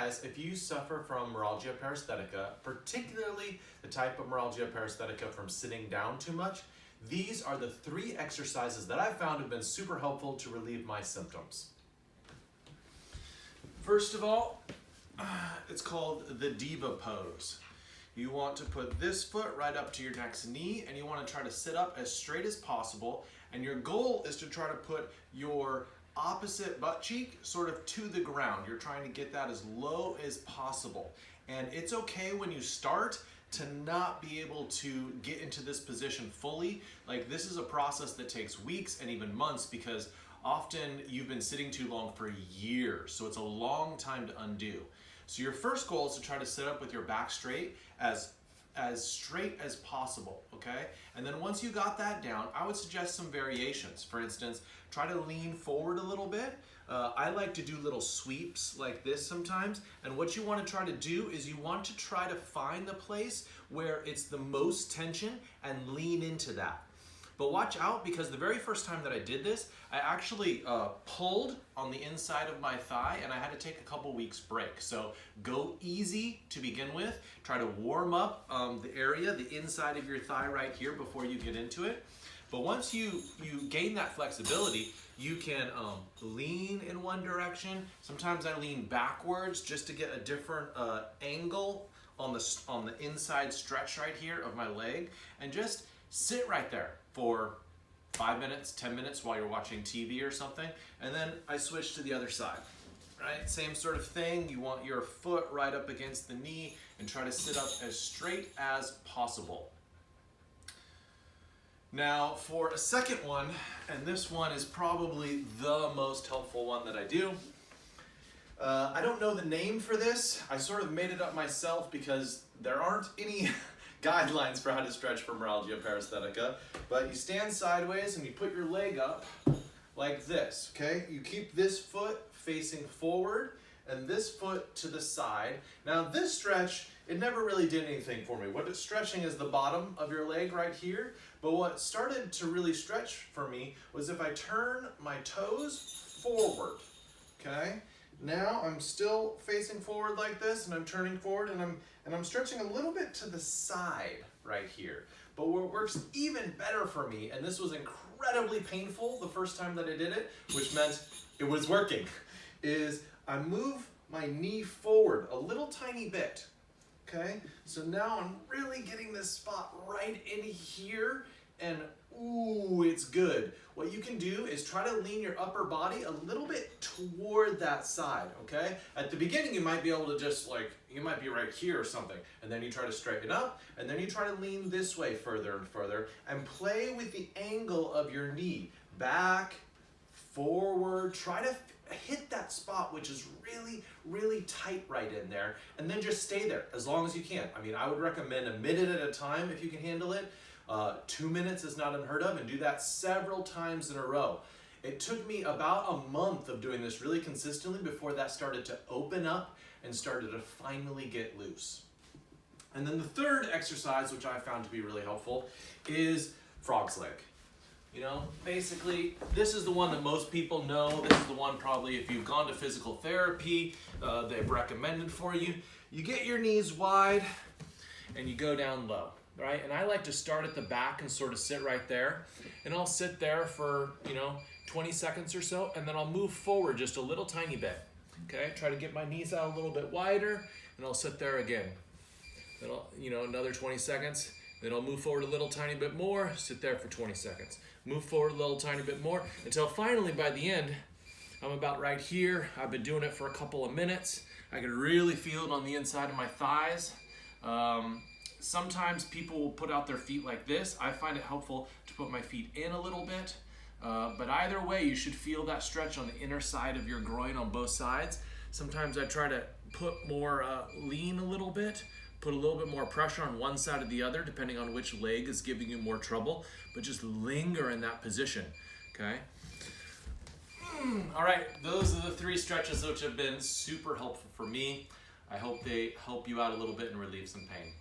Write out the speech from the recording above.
guys, if you suffer from Meralgia Paresthetica, particularly the type of Meralgia Paresthetica from sitting down too much, these are the 3 exercises that I found have been super helpful to relieve my symptoms. First of all, it's called the diva pose. You want to put this foot right up to your next knee, and you want to try to sit up as straight as possible, and your goal is to try to put your opposite butt cheek sort of to the ground. You're trying to get that as low as possible. And it's okay when you start to not be able to get into this position fully. Like, this is a process that takes weeks and even months, because often you've been sitting too long for years. So it's a long time to undo. So your first goal is to try to sit up with your back straight, as straight as possible, okay? And then once you got that down, I would suggest some variations. For instance, try to lean forward a little bit. I like to do little sweeps like this sometimes. And what you want to try to do is you want to try to find the place where it's the most tension and lean into that. But watch out, because the very first time that I did this, I actually pulled on the inside of my thigh, and I had to take a couple weeks break. So go easy to begin with. Try to warm up the area, the inside of your thigh right here before you get into it. But once you gain that flexibility, you can lean in one direction. Sometimes I lean backwards just to get a different angle on the inside stretch right here of my leg, and just sit right there for 5 minutes, 10 minutes while you're watching TV or something, and then I switch to the other side, right? Same sort of thing. You want your foot right up against the knee and try to sit up as straight as possible. Now for a second one, and this one is probably the most helpful one that I do. I don't know the name for this. I sort of made it up myself because there aren't any guidelines for how to stretch for Meralgia Paresthetica, but you stand sideways and you put your leg up like this, okay? You keep this foot facing forward and this foot to the side. Now this stretch, it never really did anything for me. What it's stretching is the bottom of your leg right here, but what started to really stretch for me was if I turn my toes forward, okay? Now I'm still facing forward like this, and I'm turning forward, and I'm stretching a little bit to the side right here. But what works even better for me, and this was incredibly painful the first time that I did it, which meant it was working, is I move my knee forward a little tiny bit, okay? So now I'm really getting this spot right in here, and ooh, it's good. What you can do is try to lean your upper body a little bit toward that side, okay? At the beginning, you might be able to just you might be right here or something, and then you try to straighten up, and then you try to lean this way further and further, and play with the angle of your knee. Back, forward, try to hit that spot, which is really, really tight right in there, and then just stay there as long as you can. I mean, I would recommend a minute at a time if you can handle it. 2 minutes is not unheard of, and do that several times in a row. It took me about a month of doing this really consistently before that started to open up and started to finally get loose. And then the third exercise, which I found to be really helpful, is frog's leg. You know, basically, this is the one that most people know. This is the one probably if you've gone to physical therapy, they've recommended for you. You get your knees wide and you go down low. Right? And I like to start at the back and sort of sit right there. And I'll sit there for, 20 seconds or so, and then I'll move forward just a little tiny bit. Okay? Try to get my knees out a little bit wider, and I'll sit there again. Then I'll, another 20 seconds. Then I'll move forward a little tiny bit more, sit there for 20 seconds. Move forward a little tiny bit more, until finally by the end, I'm about right here. I've been doing it for a couple of minutes. I can really feel it on the inside of my thighs. Sometimes people will put out their feet like this. I find it helpful to put my feet in a little bit. But either way, you should feel that stretch on the inner side of your groin on both sides. Sometimes I try to put more, lean a little bit, put a little bit more pressure on one side or the other, depending on which leg is giving you more trouble. But just linger in that position, okay? All right, those are the 3 stretches which have been super helpful for me. I hope they help you out a little bit and relieve some pain.